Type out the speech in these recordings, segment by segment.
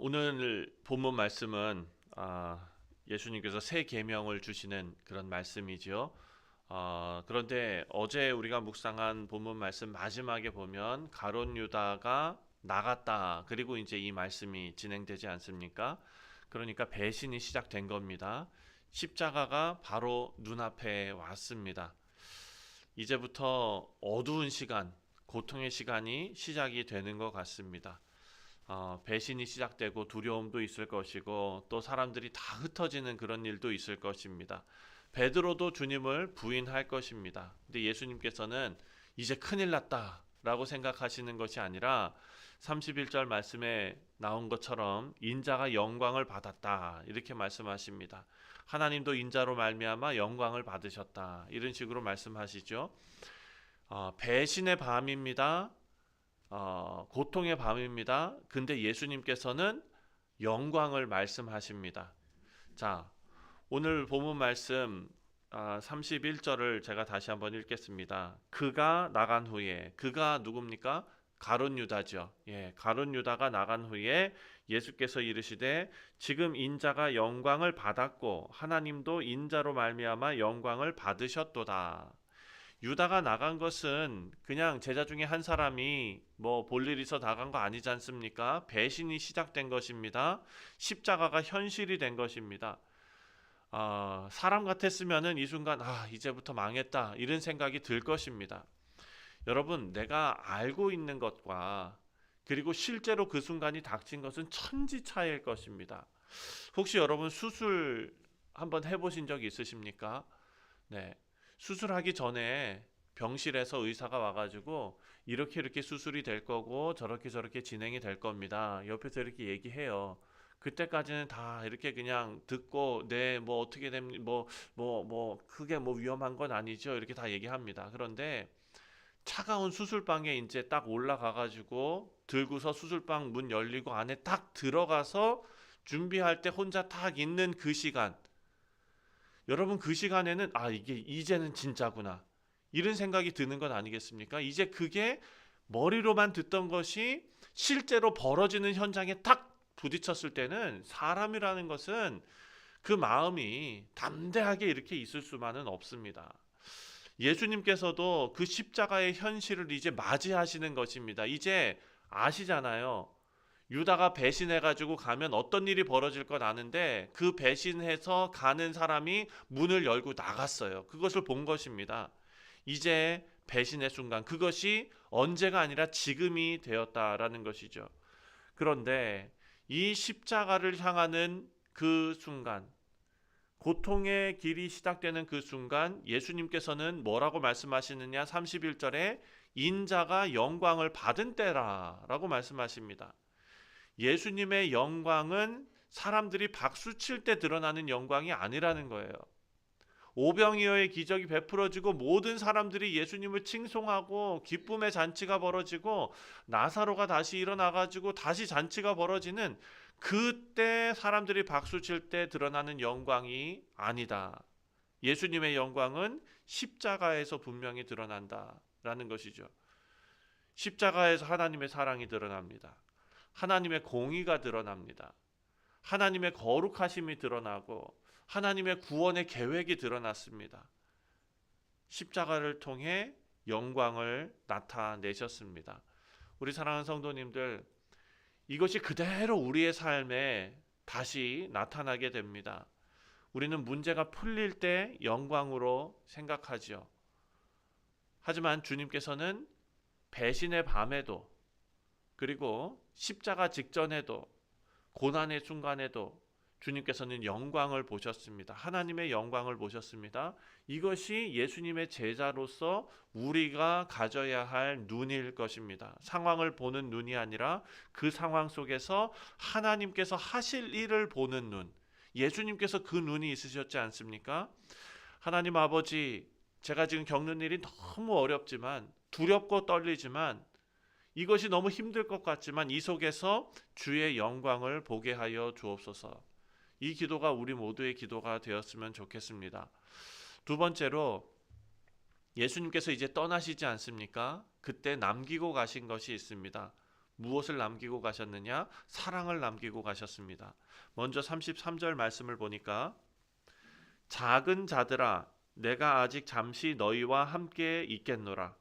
오늘 본문 말씀은 예수님께서 새 계명을 주시는 그런 말씀이지요. 그런데 어제 우리가 묵상한 본문 말씀 마지막에 보면 가룟 유다가 나갔다. 그리고 이제 이 말씀이 진행되지 않습니까? 그러니까 배신이 시작된 겁니다. 십자가가 바로 눈앞에 왔습니다. 이제부터 어두운 시간, 고통의 시간이 시작이 되는 것 같습니다. 배신이 시작되고 두려움도 있을 것이고 또 사람들이 다 흩어지는 그런 일도 있을 것입니다. 베드로도 주님을 부인할 것입니다. 근데 예수님께서는 이제 큰일 났다 라고 생각하시는 것이 아니라 31절 말씀에 나온 것처럼 인자가 영광을 받았다 이렇게 말씀하십니다. 하나님도 인자로 말미암아 영광을 받으셨다 이런 식으로 말씀하시죠. 배신의 밤입니다. 고통의 밤입니다. 근데 예수님께서는 영광을 말씀하십니다. 자, 오늘 본문 말씀 31절을 제가 다시 한번 읽겠습니다. 그가 나간 후에, 그가 누굽니까? 가룟 유다죠. 예, 가룟 유다가 나간 후에 예수께서 이르시되 지금 인자가 영광을 받았고 하나님도 인자로 말미암아 영광을 받으셨도다. 유다가 나간 것은 그냥 제자 중에 한 사람이 뭐 볼일 있어 나간 거 아니지 않습니까? 배신이 시작된 것입니다. 십자가가 현실이 된 것입니다. 사람 같았으면은 이 순간 이제부터 망했다 이런 생각이 들 것입니다. 여러분, 내가 알고 있는 것과 그리고 실제로 그 순간이 닥친 것은 천지 차이일 것입니다. 혹시 여러분 수술 한번 해보신 적 있으십니까? 네. 수술하기 전에 병실에서 의사가 와가지고 이렇게 수술이 될 거고 저렇게 진행이 될 겁니다. 옆에서 이렇게 얘기해요. 그때까지는 다 이렇게 그냥 듣고 네 뭐 어떻게 됩니까 뭐 크게 뭐 위험한 건 아니죠 이렇게 다 얘기합니다. 그런데 차가운 수술방에 이제 딱 올라가가지고 들고서 수술방 문 열리고 안에 딱 들어가서 준비할 때 혼자 딱 있는 그 시간, 여러분 그 시간에는 이게 이제는 진짜구나 이런 생각이 드는 건 아니겠습니까? 이제 그게 머리로만 듣던 것이 실제로 벌어지는 현장에 딱 부딪혔을 때는 사람이라는 것은 그 마음이 담대하게 이렇게 있을 수만은 없습니다. 예수님께서도 그 십자가의 현실을 이제 맞이하시는 것입니다. 이제 아시잖아요. 유다가 배신해가지고 가면 어떤 일이 벌어질 것 아는데 그 배신해서 가는 사람이 문을 열고 나갔어요. 그것을 본 것입니다. 이제 배신의 순간, 그것이 언제가 아니라 지금이 되었다라는 것이죠. 그런데 이 십자가를 향하는 그 순간, 고통의 길이 시작되는 그 순간 예수님께서는 뭐라고 말씀하시느냐? 31절에 인자가 영광을 받은 때라라고 말씀하십니다. 예수님의 영광은 사람들이 박수칠 때 드러나는 영광이 아니라는 거예요. 오병이어의 기적이 베풀어지고 모든 사람들이 예수님을 칭송하고 기쁨의 잔치가 벌어지고 나사로가 다시 일어나가지고 다시 잔치가 벌어지는 그때 사람들이 박수칠 때 드러나는 영광이 아니다. 예수님의 영광은 십자가에서 분명히 드러난다라는 것이죠. 십자가에서 하나님의 사랑이 드러납니다. 하나님의 공의가 드러납니다. 하나님의 거룩하심이 드러나고 하나님의 구원의 계획이 드러났습니다. 십자가를 통해 영광을 나타내셨습니다. 우리 사랑하는 성도님들, 이것이 그대로 우리의 삶에 다시 나타나게 됩니다. 우리는 문제가 풀릴 때 영광으로 생각하지요. 하지만 주님께서는 배신의 밤에도 그리고 십자가 직전에도 고난의 순간에도 주님께서는 영광을 보셨습니다. 하나님의 영광을 보셨습니다. 이것이 예수님의 제자로서 우리가 가져야 할 눈일 것입니다. 상황을 보는 눈이 아니라 그 상황 속에서 하나님께서 하실 일을 보는 눈. 예수님께서 그 눈이 있으셨지 않습니까? 하나님 아버지, 제가 지금 겪는 일이 너무 어렵지만 두렵고 떨리지만 이것이 너무 힘들 것 같지만 이 속에서 주의 영광을 보게 하여 주옵소서. 이 기도가 우리 모두의 기도가 되었으면 좋겠습니다. 두 번째로 예수님께서 이제 떠나시지 않습니까? 그때 남기고 가신 것이 있습니다. 무엇을 남기고 가셨느냐? 사랑을 남기고 가셨습니다. 먼저 33절 말씀을 보니까 작은 자들아 내가 아직 잠시 너희와 함께 있겠노라.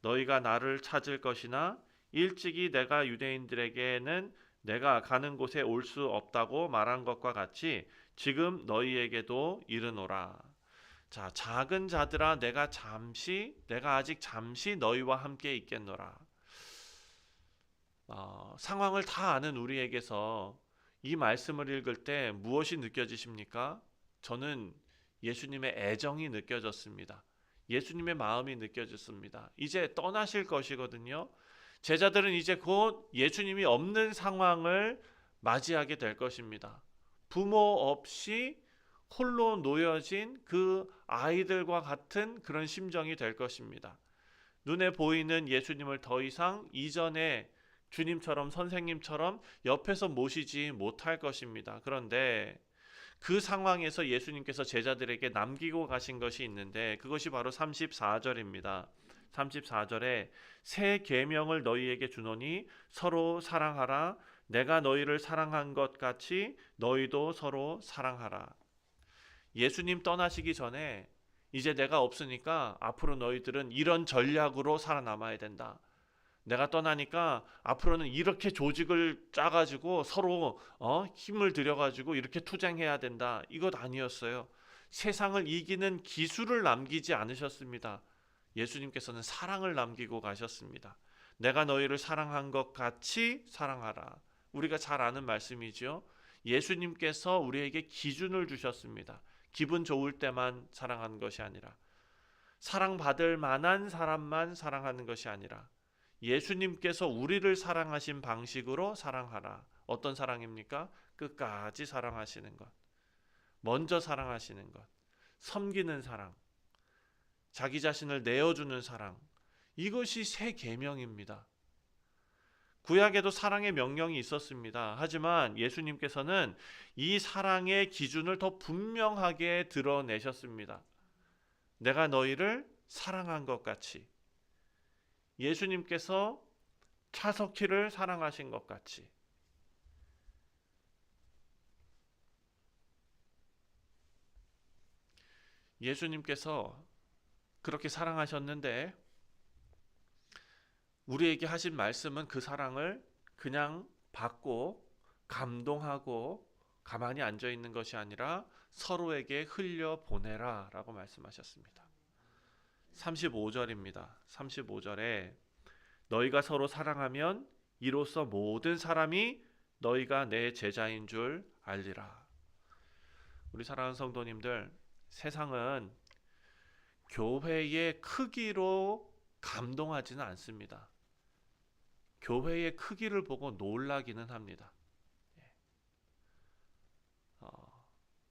너희가 나를 찾을 것이나 일찍이 내가 유대인들에게는 내가 가는 곳에 올 수 없다고 말한 것과 같이 지금 너희에게도 이르노라. 자, 작은 자들아 내가 아직 잠시 너희와 함께 있겠노라. 상황을 다 아는 우리에게서 이 말씀을 읽을 때 무엇이 느껴지십니까? 저는 예수님의 애정이 느껴졌습니다. 예수님의 마음이 느껴졌습니다. 이제 떠나실 것이거든요. 제자들은 이제 곧 예수님이 없는 상황을 맞이하게 될 것입니다. 부모 없이 홀로 놓여진 그 아이들과 같은 그런 심정이 될 것입니다. 눈에 보이는 예수님을 더 이상 이전에 주님처럼 선생님처럼 옆에서 모시지 못할 것입니다. 그런데 그 상황에서 예수님께서 제자들에게 남기고 가신 것이 있는데 그것이 바로 34절입니다. 34절에 새 계명을 너희에게 주노니 서로 사랑하라. 내가 너희를 사랑한 것 같이 너희도 서로 사랑하라. 예수님 떠나시기 전에 이제 내가 없으니까 앞으로 너희들은 이런 전략으로 살아남아야 된다. 내가 떠나니까 앞으로는 이렇게 조직을 짜가지고 서로 힘을 들여가지고 이렇게 투쟁해야 된다. 이것 아니었어요. 세상을 이기는 기술을 남기지 않으셨습니다. 예수님께서는 사랑을 남기고 가셨습니다. 내가 너희를 사랑한 것 같이 사랑하라. 우리가 잘 아는 말씀이죠. 예수님께서 우리에게 기준을 주셨습니다. 기분 좋을 때만 사랑하는 것이 아니라 사랑받을 만한 사람만 사랑하는 것이 아니라 예수님께서 우리를 사랑하신 방식으로 사랑하라. 어떤 사랑입니까? 끝까지 사랑하시는 것. 먼저 사랑하시는 것. 섬기는 사랑. 자기 자신을 내어주는 사랑. 이것이 새 계명입니다. 구약에도 사랑의 명령이 있었습니다. 하지만 예수님께서는 이 사랑의 기준을 더 분명하게 드러내셨습니다. 내가 너희를 사랑한 것 같이. 예수님께서 차석희를 사랑하신 것 같이. 예수님께서 그렇게 사랑하셨는데 우리에게 하신 말씀은 그 사랑을 그냥 받고 감동하고 가만히 앉아 있는 것이 아니라 서로에게 흘려보내라 라고 말씀하셨습니다. 35절입니다. 35절에 너희가 서로 사랑하면 이로써 모든 사람이 너희가 내 제자인 줄 알리라. 우리 사랑하는 성도님들, 세상은 교회의 크기로 감동하지는 않습니다. 교회의 크기를 보고 놀라기는 합니다.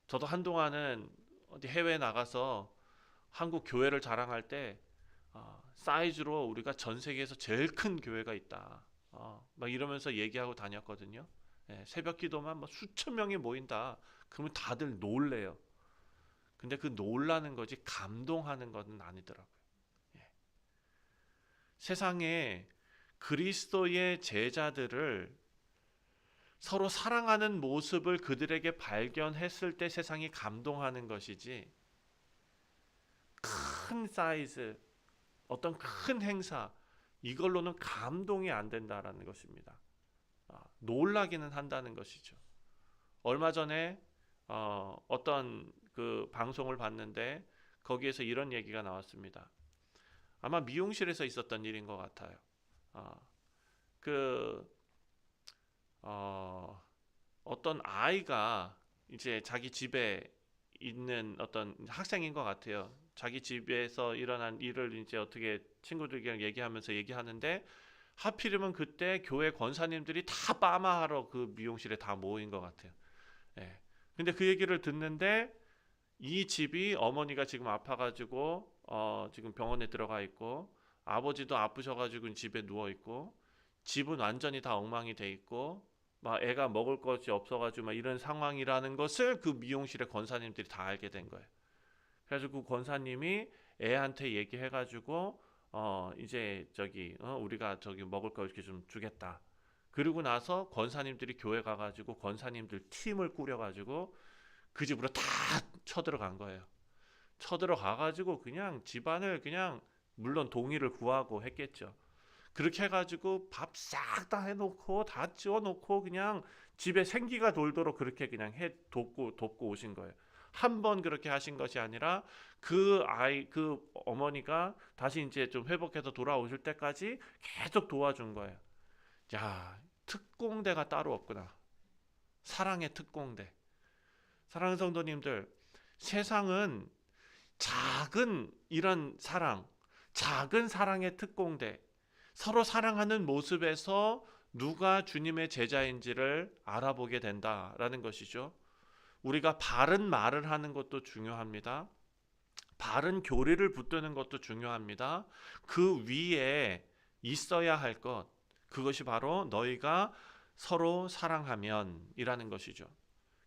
저도 한동안은 어디 해외에 나가서 한국 교회를 자랑할 때 사이즈로 우리가 전 세계에서 제일 큰 교회가 있다. 막 이러면서 얘기하고 다녔거든요. 새벽 기도만 뭐 수천 명이 모인다. 그러면 다들 놀래요. 근데 그 놀라는 거지 감동하는 것은 아니더라고요. 세상에 그리스도의 제자들을 서로 사랑하는 모습을 그들에게 발견했을 때 세상이 감동하는 것이지 큰 사이즈, 어떤 큰 행사 이걸로는 감동이 안 된다라는 것입니다. 놀라기는 한다는 것이죠. 얼마 전에 어떤 그 방송을 봤는데 거기에서 이런 얘기가 나왔습니다. 아마 미용실에서 있었던 일인 것 같아요. 어떤 아이가 이제 자기 집에 있는 어떤 학생인 것 같아요. 자기 집에서 일어난 일을 이제 어떻게 친구들이랑 얘기하는데 하필이면 그때 교회 권사님들이 다 파마하러 그 미용실에 다 모인 것 같아요. 근데 그 얘기를 듣는데 이 집이 어머니가 지금 아파가지고 지금 병원에 들어가 있고 아버지도 아프셔가지고 집에 누워 있고 집은 완전히 다 엉망이 돼 있고 막 애가 먹을 것이 없어가지고 막 이런 상황이라는 것을 그 미용실의 권사님들이 다 알게 된 거예요. 그래서 그 권사님이 애한테 얘기해가지고 이제 우리가 먹을 거 이렇게 좀 주겠다. 그리고 나서 권사님들이 교회 가가지고 권사님들 팀을 꾸려가지고 그 집으로 다 쳐들어간 거예요. 쳐들어가가지고 그냥 집안을 그냥 물론 동의를 구하고 했겠죠. 그렇게 해가지고 밥 싹 다 해놓고 다 지어놓고 그냥 집에 생기가 돌도록 그렇게 그냥 돕고 오신 거예요. 한 번 그렇게 하신 것이 아니라 그 어머니가 다시 이제 좀 회복해서 돌아오실 때까지 계속 도와준 거예요. 야, 특공대가 따로 없구나. 사랑의 특공대. 사랑하는 성도님들, 세상은 작은 이런 사랑, 작은 사랑의 특공대, 서로 사랑하는 모습에서 누가 주님의 제자인지를 알아보게 된다라는 것이죠. 우리가 바른 말을 하는 것도 중요합니다. 바른 교리를 붙드는 것도 중요합니다. 그 위에 있어야 할 것, 그것이 바로 너희가 서로 사랑하면 이라는 것이죠.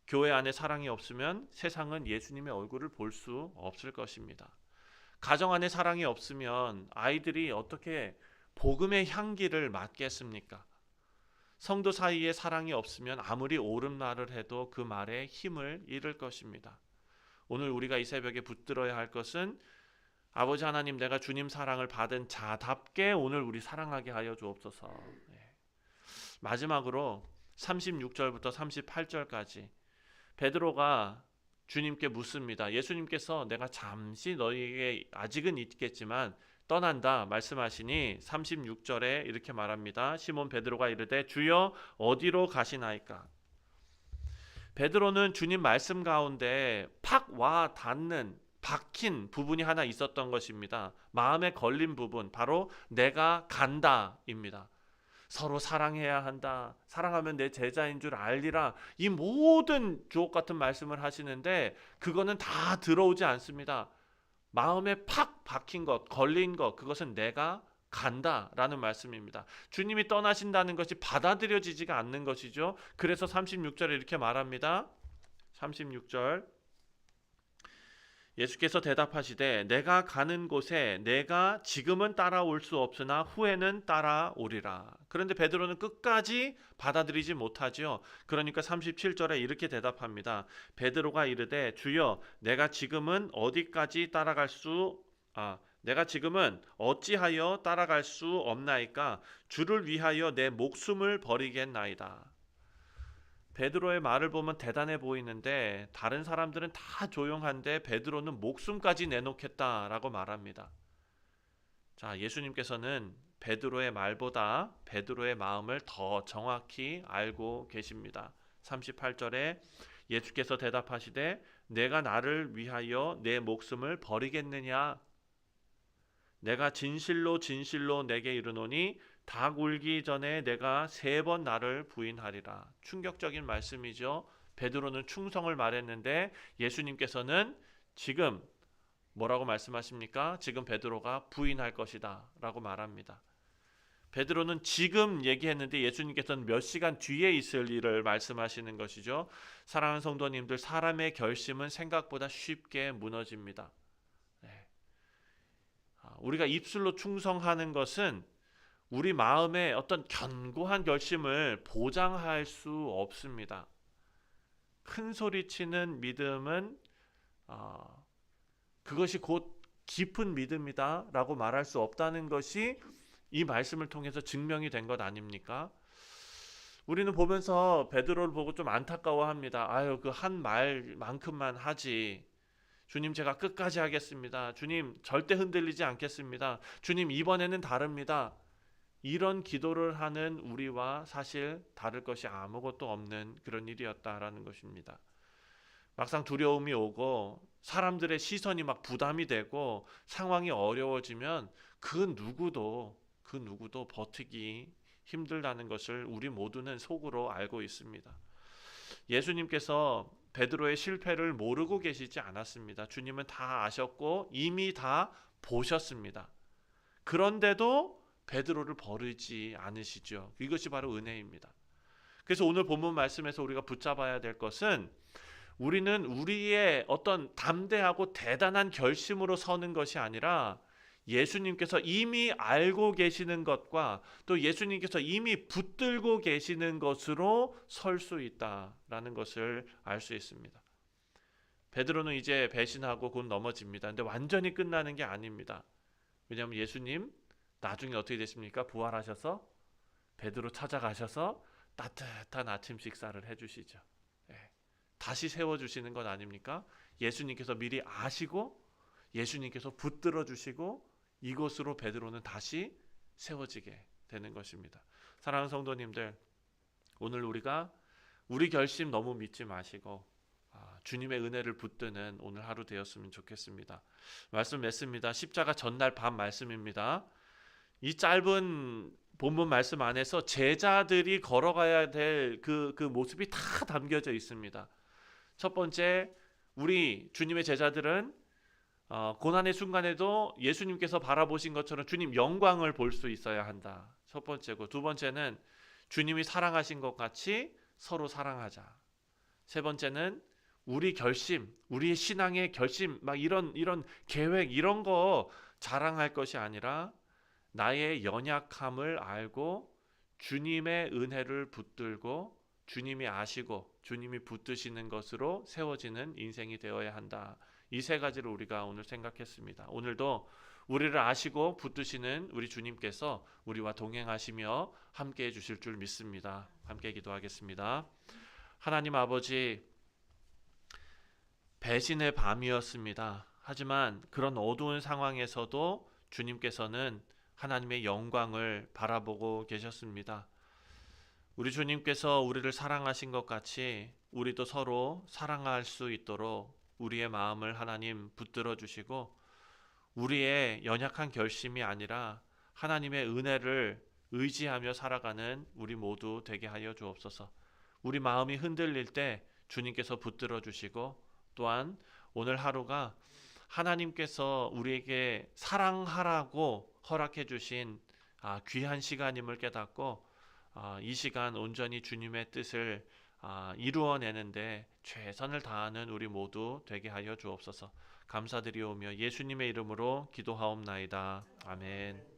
교회 안에 사랑이 없으면 세상은 예수님의 얼굴을 볼 수 없을 것입니다. 가정 안에 사랑이 없으면 아이들이 어떻게 복음의 향기를 맡겠습니까? 성도 사이에 사랑이 없으면 아무리 옳은 말을 해도 그 말에 힘을 잃을 것입니다. 오늘 우리가 이 새벽에 붙들어야 할 것은 아버지 하나님, 내가 주님 사랑을 받은 자답게 오늘 우리 사랑하게 하여 주옵소서. 마지막으로 36절부터 38절까지 베드로가 주님께 묻습니다. 예수님께서 내가 잠시 너희에게 아직은 있겠지만 떠난다 말씀하시니 36절에 이렇게 말합니다. 시몬 베드로가 이르되 주여 어디로 가시나이까? 베드로는 주님 말씀 가운데 팍 와 닿는 박힌 부분이 하나 있었던 것입니다. 마음에 걸린 부분, 바로 내가 간다입니다. 서로 사랑해야 한다. 사랑하면 내 제자인 줄 알리라. 이 모든 주옥 같은 말씀을 하시는데 그거는 다 들어오지 않습니다. 마음에 팍 박힌 것, 걸린 것, 그것은 내가 간다라는 말씀입니다. 주님이 떠나신다는 것이 받아들여지지가 않는 것이죠. 그래서 36절에 이렇게 말합니다. 36절 예수께서 대답하시되 내가 가는 곳에 내가 지금은 따라올 수 없으나 후에는 따라오리라. 그런데 베드로는 끝까지 받아들이지 못하지요. 그러니까 37절에 이렇게 대답합니다. 베드로가 이르되 주여 내가 지금은 어찌하여 따라갈 수 없나이까? 주를 위하여 내 목숨을 버리겠나이다. 베드로의 말을 보면 대단해 보이는데 다른 사람들은 다 조용한데 베드로는 목숨까지 내놓겠다라고 말합니다. 자, 예수님께서는 베드로의 말보다 베드로의 마음을 더 정확히 알고 계십니다. 38절에 예수께서 대답하시되 내가 나를 위하여 내 목숨을 버리겠느냐? 내가 진실로 진실로 내게 이르노니 닭 울기 전에 내가 3번 나를 부인하리라. 충격적인 말씀이죠. 베드로는 충성을 말했는데 예수님께서는 지금 뭐라고 말씀하십니까? 지금 베드로가 부인할 것이다 라고 말합니다. 베드로는 지금 얘기했는데 예수님께서는 몇 시간 뒤에 있을 일을 말씀하시는 것이죠. 사랑하는 성도님들, 사람의 결심은 생각보다 쉽게 무너집니다. 우리가 입술로 충성하는 것은 우리 마음의 어떤 견고한 결심을 보장할 수 없습니다. 큰 소리치는 믿음은 그것이 곧 깊은 믿음이다 라고 말할 수 없다는 것이 이 말씀을 통해서 증명이 된 것 아닙니까? 우리는 보면서 베드로를 보고 좀 안타까워합니다. 아유, 그 한 말만큼만 하지. 주님, 제가 끝까지 하겠습니다. 주님, 절대 흔들리지 않겠습니다. 주님, 이번에는 다릅니다. 이런 기도를 하는 우리와 사실 다를 것이 아무것도 없는 그런 일이었다라는 것입니다. 막상 두려움이 오고 사람들의 시선이 막 부담이 되고 상황이 어려워지면 그 누구도 버티기 힘들다는 것을 우리 모두는 속으로 알고 있습니다. 예수님께서 베드로의 실패를 모르고 계시지 않았습니다. 주님은 다 아셨고 이미 다 보셨습니다. 그런데도 베드로를 버리지 않으시죠. 이것이 바로 은혜입니다. 그래서 오늘 본문 말씀에서 우리가 붙잡아야 될 것은 우리는 우리의 어떤 담대하고 대단한 결심으로 서는 것이 아니라 예수님께서 이미 알고 계시는 것과 또 예수님께서 이미 붙들고 계시는 것으로 설 수 있다라는 것을 알 수 있습니다. 베드로는 이제 배신하고 곧 넘어집니다. 근데 완전히 끝나는 게 아닙니다. 왜냐하면 예수님 나중에 어떻게 되십니까? 부활하셔서 베드로 찾아가셔서 따뜻한 아침 식사를 해주시죠. 예. 다시 세워주시는 건 아닙니까? 예수님께서 미리 아시고 예수님께서 붙들어 주시고 이곳으로 베드로는 다시 세워지게 되는 것입니다. 사랑하는 성도님들, 오늘 우리가 우리 결심 너무 믿지 마시고 주님의 은혜를 붙드는 오늘 하루 되었으면 좋겠습니다. 말씀 맺습니다. 십자가 전날 밤 말씀입니다. 이 짧은 본문 말씀 안에서 제자들이 걸어가야 될 그 모습이 다 담겨져 있습니다. 첫 번째, 우리 주님의 제자들은 고난의 순간에도 예수님께서 바라보신 것처럼 주님 영광을 볼 수 있어야 한다. 첫 번째고, 두 번째는 주님이 사랑하신 것 같이 서로 사랑하자. 세 번째는 우리 결심, 우리의 신앙의 결심, 막 이런 계획 이런 거 자랑할 것이 아니라 나의 연약함을 알고 주님의 은혜를 붙들고 주님이 아시고 주님이 붙드시는 것으로 세워지는 인생이 되어야 한다. 이 세 가지를 우리가 오늘 생각했습니다. 오늘도 우리를 아시고 붙드시는 우리 주님께서 우리와 동행하시며 함께해 주실 줄 믿습니다. 함께 기도하겠습니다. 하나님 아버지, 배신의 밤이었습니다. 하지만 그런 어두운 상황에서도 주님께서는 하나님의 영광을 바라보고 계셨습니다. 우리 주님께서 우리를 사랑하신 것 같이 우리도 서로 사랑할 수 있도록 우리의 마음을 하나님 붙들어 주시고 우리의 연약한 결심이 아니라 하나님의 은혜를 의지하며 살아가는 우리 모두 되게 하여 주옵소서. 우리 마음이 흔들릴 때 주님께서 붙들어 주시고 또한 오늘 하루가 하나님께서 우리에게 사랑하라고 허락해 주신 귀한 시간임을 깨닫고 이 시간 온전히 주님의 뜻을 이루어내는데 최선을 다하는 우리 모두 되게 하여 주옵소서. 감사드리오며 예수님의 이름으로 기도하옵나이다. 아멘.